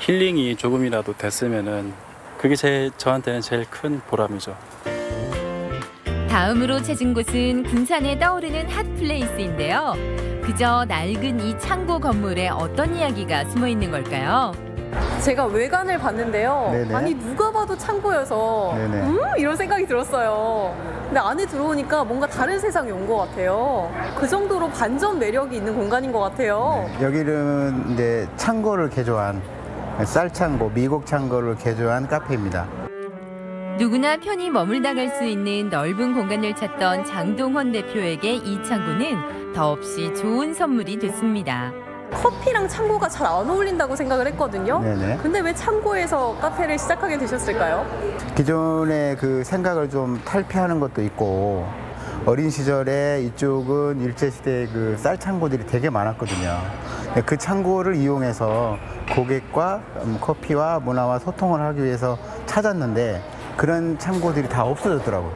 힐링이 조금이라도 됐으면은 그게 저한테는 제일 큰 보람이죠. 다음으로 찾은 곳은 군산에 떠오르는 핫플레이스인데요. 그저 낡은 이 창고 건물에 어떤 이야기가 숨어 있는 걸까요? 제가 외관을 봤는데요. 네네. 아니 누가 봐도 창고여서 네네. 이런 생각이 들었어요. 근데 안에 들어오니까 뭔가 다른 세상에 온 것 같아요. 그 정도로 반전 매력이 있는 공간인 것 같아요. 여기는 이제 창고를 개조한 쌀창고, 미국 창고를 개조한 카페입니다. 누구나 편히 머물다 갈 수 있는 넓은 공간을 찾던 장동헌 대표에게 이 창고는 더없이 좋은 선물이 됐습니다. 커피랑 창고가 잘 안 어울린다고 생각을 했거든요. 네네. 근데 왜 창고에서 카페를 시작하게 되셨을까요? 기존의 그 생각을 좀 탈피하는 것도 있고 어린 시절에 이쪽은 일제시대에 그 쌀창고들이 되게 많았거든요. 그 창고를 이용해서 고객과 커피와 문화와 소통을 하기 위해서 찾았는데 그런 창고들이 다 없어졌더라고요.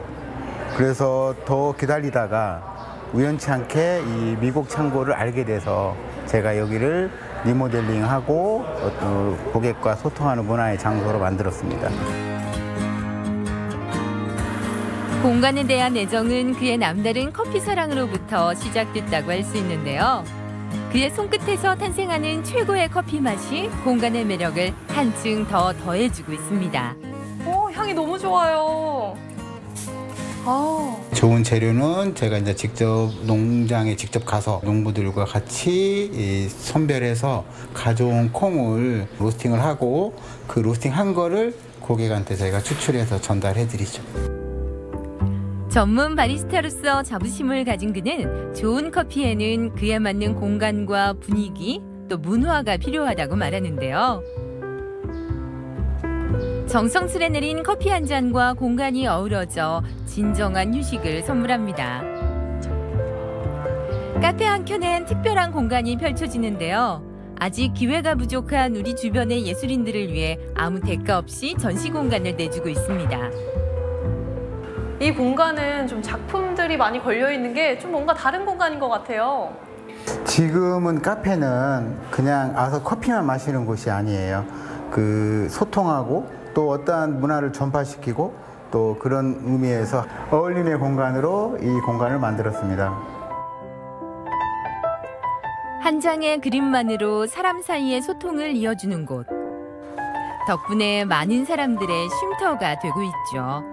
그래서 더 기다리다가 우연치 않게 이 미국 창고를 알게 돼서 제가 여기를 리모델링하고 고객과 소통하는 문화의 장소로 만들었습니다. 공간에 대한 애정은 그의 남다른 커피 사랑으로부터 시작됐다고 할 수 있는데요. 그의 손끝에서 탄생하는 최고의 커피 맛이 공간의 매력을 한층 더 더해주고 있습니다. 향이 너무 좋아요. 좋은 재료는 제가 이제 직접 농장에 직접 가서 농부들과 같이 선별해서 가져온 콩을 로스팅을 하고 그 로스팅한 거를 고객한테 저희가 추출해서 전달해 드리죠. 전문 바리스타로서 자부심을 가진 그는 좋은 커피에는 그에 맞는 공간과 분위기 또 문화가 필요하다고 말하는데요. 정성스레 내린 커피 한 잔과 공간이 어우러져 진정한 휴식을 선물합니다. 카페 한켠엔 특별한 공간이 펼쳐지는데요. 아직 기회가 부족한 우리 주변의 예술인들을 위해 아무 대가 없이 전시 공간을 내주고 있습니다. 이 공간은 좀 작품들이 많이 걸려 있는 게 좀 뭔가 다른 공간인 것 같아요. 지금은 카페는 그냥 와서 커피만 마시는 곳이 아니에요. 그 소통하고 또 어떠한 문화를 전파시키고 또 그런 의미에서 어울림의 공간으로 이 공간을 만들었습니다. 한 장의 그림만으로 사람 사이의 소통을 이어주는 곳. 덕분에 많은 사람들의 쉼터가 되고 있죠.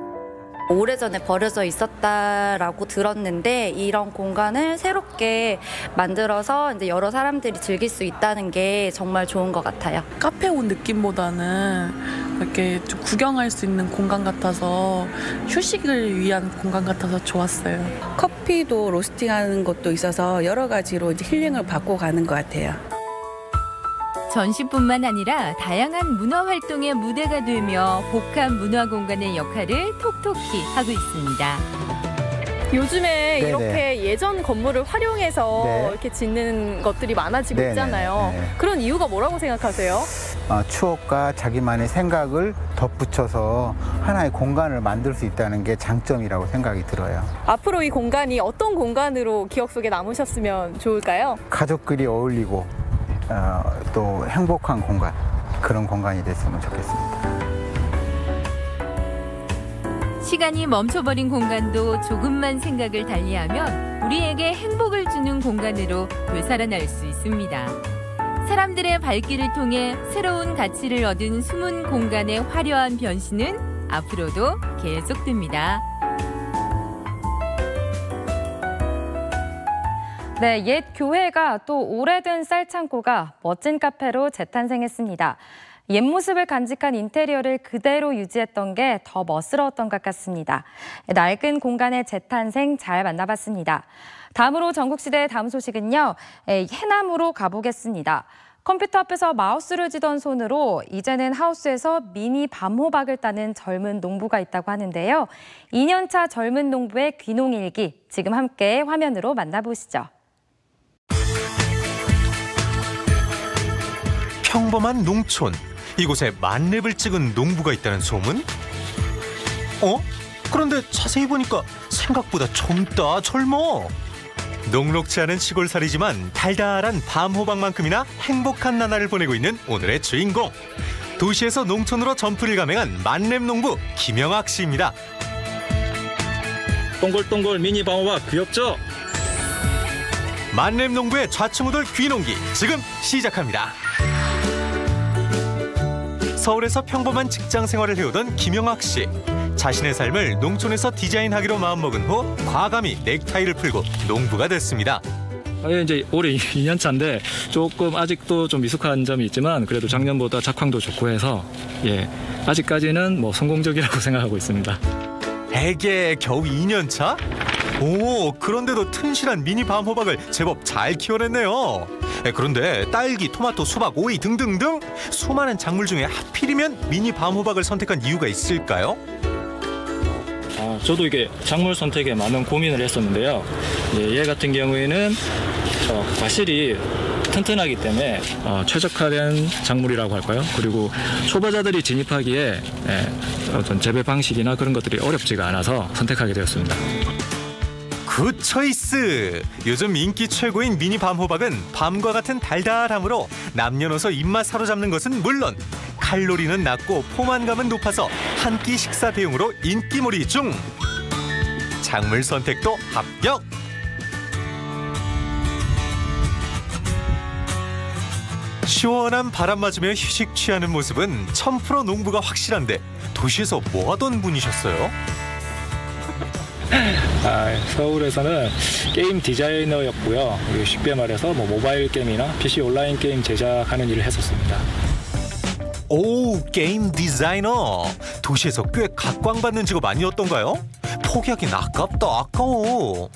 오래전에 버려져 있었다라고 들었는데 이런 공간을 새롭게 만들어서 이제 여러 사람들이 즐길 수 있다는 게 정말 좋은 것 같아요. 카페 온 느낌보다는 이렇게 좀 구경할 수 있는 공간 같아서 휴식을 위한 공간 같아서 좋았어요. 커피도 로스팅하는 것도 있어서 여러 가지로 이제 힐링을 받고 가는 것 같아요. 전시뿐만 아니라 다양한 문화 활동의 무대가 되며 복합 문화 공간의 역할을 톡톡히 하고 있습니다. 요즘에 네네. 이렇게 예전 건물을 활용해서 네. 이렇게 짓는 것들이 많아지고 네네. 있잖아요. 네. 그런 이유가 뭐라고 생각하세요? 추억과 자기만의 생각을 덧붙여서 하나의 공간을 만들 수 있다는 게 장점이라고 생각이 들어요. 앞으로 이 공간이 어떤 공간으로 기억 속에 남으셨으면 좋을까요? 가족끼리 어울리고 또 행복한 공간, 그런 공간이 됐으면 좋겠습니다. 시간이 멈춰버린 공간도 조금만 생각을 달리하면 우리에게 행복을 주는 공간으로 되살아날 수 있습니다. 사람들의 발길을 통해 새로운 가치를 얻은 숨은 공간의 화려한 변신은 앞으로도 계속됩니다. 네, 옛 교회가 또 오래된 쌀창고가 멋진 카페로 재탄생했습니다. 옛 모습을 간직한 인테리어를 그대로 유지했던 게 더 멋스러웠던 것 같습니다. 낡은 공간의 재탄생 잘 만나봤습니다. 다음으로 전국시대의 다음 소식은요, 해남으로 가보겠습니다. 컴퓨터 앞에서 마우스를 쥐던 손으로 이제는 하우스에서 미니 밤호박을 따는 젊은 농부가 있다고 하는데요. 2년차 젊은 농부의 귀농일기, 지금 함께 화면으로 만나보시죠. 평범한 농촌. 이곳에 만렙을 찍은 농부가 있다는 소문? 그런데 자세히 보니까 생각보다 젊다, 젊어. 녹록지 않은 시골살이지만 달달한 밤호박만큼이나 행복한 나날을 보내고 있는 오늘의 주인공. 도시에서 농촌으로 점프를 감행한 만렙 농부 김영학 씨입니다. 동글동글 미니 밤호박 귀엽죠? 만렙 농부의 좌충우돌 귀농기 지금 시작합니다. 서울에서 평범한 직장 생활을 해오던 김영학 씨. 자신의 삶을 농촌에서 디자인하기로 마음먹은 후 과감히 넥타이를 풀고 농부가 됐습니다. 이제 올해 2년 차인데 조금 아직도 좀 미숙한 점이 있지만 그래도 작년보다 작황도 좋고 해서 아직까지는 성공적이라고 생각하고 있습니다. 에게 겨우 2년 차? 그런데도 튼실한 미니 밤호박을 제법 잘 키워냈네요. 그런데 딸기, 토마토, 수박, 오이 등등등 수많은 작물 중에 하필이면 미니 밤호박을 선택한 이유가 있을까요? 저도 이게 작물 선택에 많은 고민을 했었는데요. 얘 같은 경우에는 과실이 튼튼하기 때문에 최적화된 작물이라고 할까요? 그리고 초보자들이 진입하기에 어떤 재배 방식이나 그런 것들이 어렵지가 않아서 선택하게 되었습니다. 굿 초이스! 요즘 인기 최고인 미니 밤호박은 밤과 같은 달달함으로 남녀노소 입맛 사로잡는 것은 물론 칼로리는 낮고 포만감은 높아서 한 끼 식사 대용으로 인기몰이 중! 작물 선택도 합격! 시원한 바람 맞으며 휴식 취하는 모습은 1000% 농부가 확실한데 도시에서 뭐 하던 분이셨어요? 서울에서는 게임 디자이너였고요. 쉽게 말해서 모바일 게임이나 PC 온라인 게임 제작하는 일을 했었습니다. 오, 게임 디자이너. 도시에서 꽤 각광받는 직업 아니었던가요? 포기하긴 아깝다, 아까워.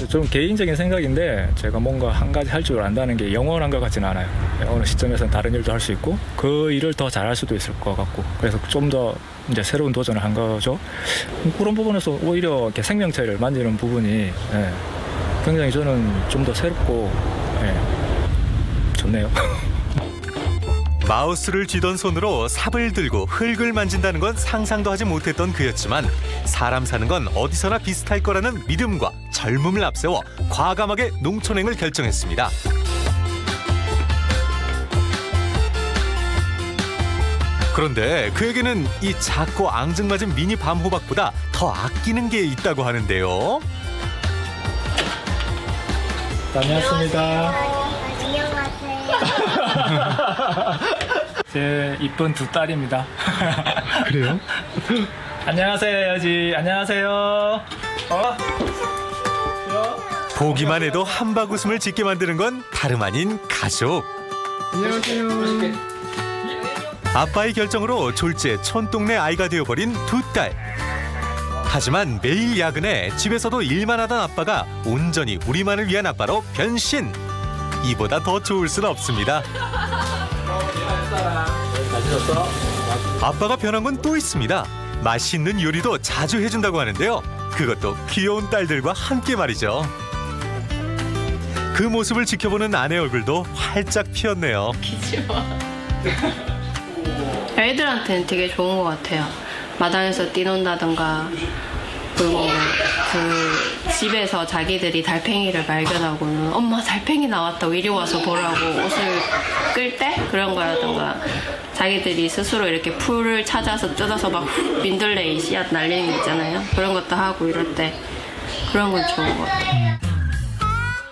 좀 개인적인 생각인데 제가 뭔가 한 가지 할 줄 안다는 게 영원한 것 같지는 않아요. 어느 시점에서는 다른 일도 할 수 있고 그 일을 더 잘할 수도 있을 것 같고 그래서 좀 더 이제 새로운 도전을 한 거죠. 그런 부분에서 오히려 이렇게 생명체를 만지는 부분이 굉장히 저는 좀 더 새롭고 좋네요. 마우스를 쥐던 손으로 삽을 들고 흙을 만진다는 건 상상도 하지 못했던 그였지만 사람 사는 건 어디서나 비슷할 거라는 믿음과 젊음을 앞세워 과감하게 농촌행을 결정했습니다. 그런데 그에게는 이 작고 앙증맞은 미니 밤호박보다 더 아끼는 게 있다고 하는데요. 다녀왔습니다. 제 이쁜 두 딸입니다. 그래요? 안녕하세요, 여지. 안녕하세요. 보기만 해도 한박 웃음을 짓게 만드는 건 다름 아닌 가족. 안녕하세요. 아빠의 결정으로 졸지에 촌동네 아이가 되어버린 두 딸. 하지만 매일 야근에 집에서도 일만 하던 아빠가 온전히 우리만을 위한 아빠로 변신. 이보다 더 좋을 순 없습니다. 아빠가 변한 건 또 있습니다. 맛있는 요리도 자주 해준다고 하는데요. 그것도 귀여운 딸들과 함께 말이죠. 그 모습을 지켜보는 아내 얼굴도 활짝 피었네요. 애들한테는 되게 좋은 것 같아요. 마당에서 뛰논다든가 그리고 그 집에서 자기들이 달팽이를 발견하고는 엄마 달팽이 나왔다고 이리 와서 보라고 옷을 끌 때 그런 거라든가 자기들이 스스로 이렇게 풀을 찾아서 뜯어서 막 민들레이 씨앗 날리는 게 있잖아요. 그런 것도 하고 이럴 때 그런 건 좋은 것 같아요.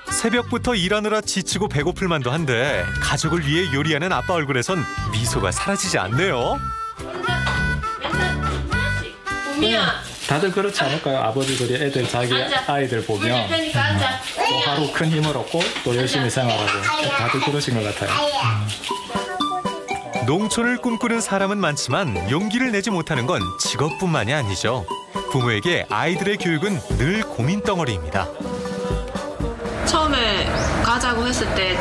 새벽부터 일하느라 지치고 배고플 만도 한데 가족을 위해 요리하는 아빠 얼굴에선 미소가 사라지지 않네요. 다들 그렇지 않을까요? 아버지들이 애들 자기 아이들 보면 또 하루 큰 힘을 얻고 또 열심히 생활하고 다들 그러신 것 같아요. 농촌을 꿈꾸는 사람은 많지만 용기를 내지 못하는 건 직업뿐만이 아니죠. 부모에게 아이들의 교육은 늘 고민덩어리입니다. 처음에 가자고 했을 때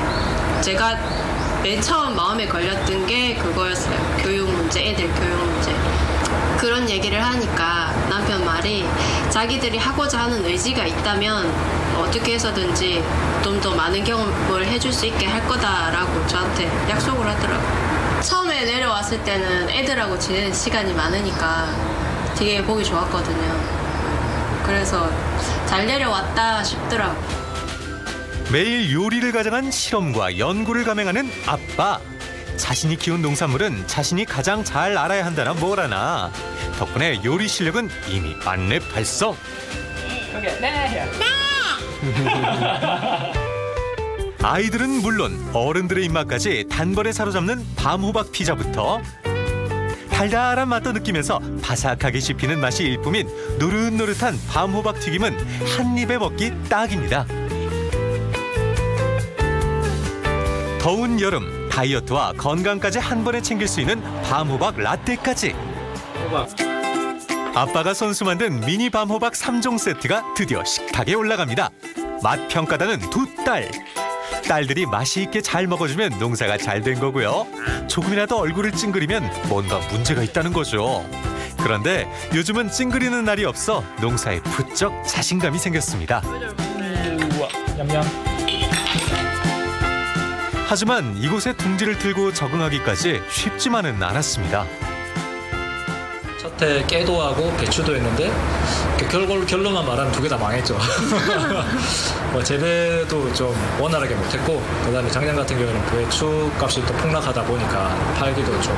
제가 맨 처음 마음에 걸렸던 게 그거였어요. 교육 문제, 애들 교육 문제. 그런 얘기를 하니까 남편 말이 자기들이 하고자 하는 의지가 있다면 어떻게 해서든지 좀 더 많은 경험을 해줄 수 있게 할 거다라고 저한테 약속을 하더라고요. 처음에 내려왔을 때는 애들하고 지내는 시간이 많으니까 되게 보기 좋았거든요. 그래서 잘 내려왔다 싶더라고요. 매일 요리를 가장한 실험과 연구를 감행하는 아빠. 자신이 키운 농산물은 자신이 가장 잘 알아야 한다나 뭐라나. 덕분에 요리 실력은 이미 만렙 달성. 아이들은 물론 어른들의 입맛까지 단번에 사로잡는 밤호박 피자부터 달달한 맛도 느끼면서 바삭하게 씹히는 맛이 일품인 노릇노릇한 밤호박 튀김은 한 입에 먹기 딱입니다. 더운 여름 다이어트와 건강까지 한 번에 챙길 수 있는 밤호박 라떼까지. 아빠가 손수 만든 미니 밤호박 3종 세트가 드디어 식탁에 올라갑니다. 맛 평가단은 2딸. 딸들이 맛이 있게 잘 먹어주면 농사가 잘 된 거고요. 조금이라도 얼굴을 찡그리면 뭔가 문제가 있다는 거죠. 그런데 요즘은 찡그리는 날이 없어 농사에 부쩍 자신감이 생겼습니다. 냠냠. 하지만 이곳에 둥지를 틀고 적응하기까지 쉽지만은 않았습니다. 첫해 깨도 하고 배추도 했는데 결론만 말하면 2개 다 망했죠. 재배도 좀 원활하게 못했고, 그다음에 작년 같은 경우는 배추 값이 또 폭락하다 보니까 팔기도 좀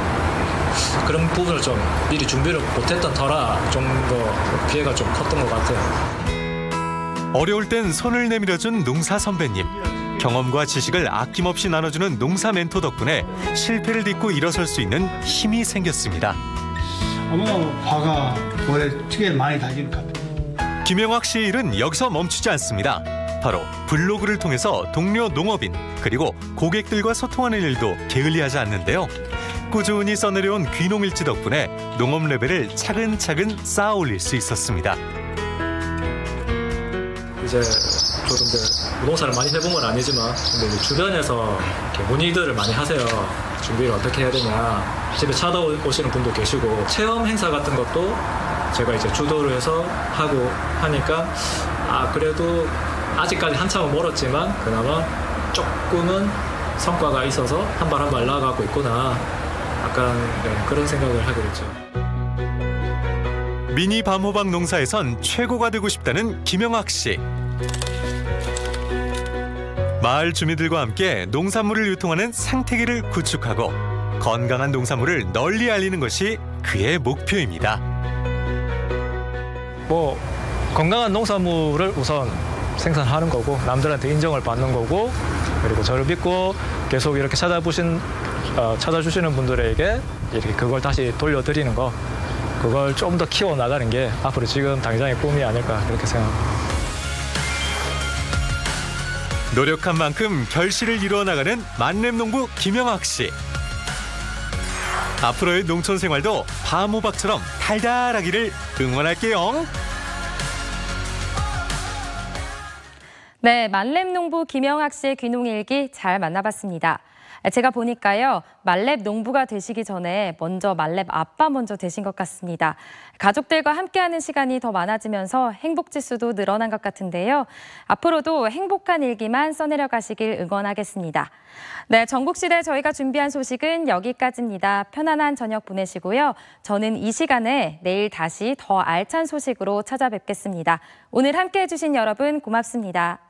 그런 부분을 좀 미리 준비를 못했던 터라 좀 더 피해가 좀 컸던 것 같아요. 어려울 땐 손을 내밀어준 농사 선배님. 경험과 지식을 아낌없이 나눠주는 농사 멘토 덕분에 실패를 딛고 일어설 수 있는 힘이 생겼습니다. 아마 화가 올해 찌개를 많이 다질 것 같아요. 김영학 씨의 일은 여기서 멈추지 않습니다. 바로 블로그를 통해서 동료 농업인 그리고 고객들과 소통하는 일도 게을리하지 않는데요. 꾸준히 써내려온 귀농일지 덕분에 농업 레벨을 차근차근 쌓아 올릴 수 있었습니다. 이제 저도 이제 부동산을 많이 해본 건 아니지만 근데 이제 주변에서 이렇게 문의들을 많이 하세요. 준비를 어떻게 해야 되냐. 집에 찾아오시는 분도 계시고 체험 행사 같은 것도 제가 이제 주도를 해서 하고 하니까 그래도 아직까지 한참은 멀었지만 그나마 조금은 성과가 있어서 한 발 한 발 나아가고 있구나. 약간 그런 생각을 하게 됐죠. 미니 밤호박 농사에선 최고가 되고 싶다는 김영학 씨. 마을 주민들과 함께 농산물을 유통하는 생태계를 구축하고 건강한 농산물을 널리 알리는 것이 그의 목표입니다. 건강한 농산물을 우선 생산하는 거고 남들한테 인정을 받는 거고 그리고 저를 믿고 계속 이렇게 찾아주시는 분들에게 이렇게 그걸 다시 돌려드리는 거 그걸 좀 더 키워나가는 게 앞으로 지금 당장의 꿈이 아닐까 그렇게 생각합니다. 노력한 만큼 결실을 이루어 나가는 만렙농부 김영학 씨. 앞으로의 농촌 생활도 밤호박처럼 달달하기를 응원할게요. 네, 만렙농부 김영학 씨의 귀농일기 잘 만나봤습니다. 제가 보니까요, 만렙 농부가 되시기 전에 먼저 만렙 아빠 먼저 되신 것 같습니다. 가족들과 함께하는 시간이 더 많아지면서 행복지수도 늘어난 것 같은데요. 앞으로도 행복한 일기만 써내려 가시길 응원하겠습니다. 네, 전국시대 저희가 준비한 소식은 여기까지입니다. 편안한 저녁 보내시고요. 저는 이 시간에 내일 다시 더 알찬 소식으로 찾아뵙겠습니다. 오늘 함께해 주신 여러분 고맙습니다.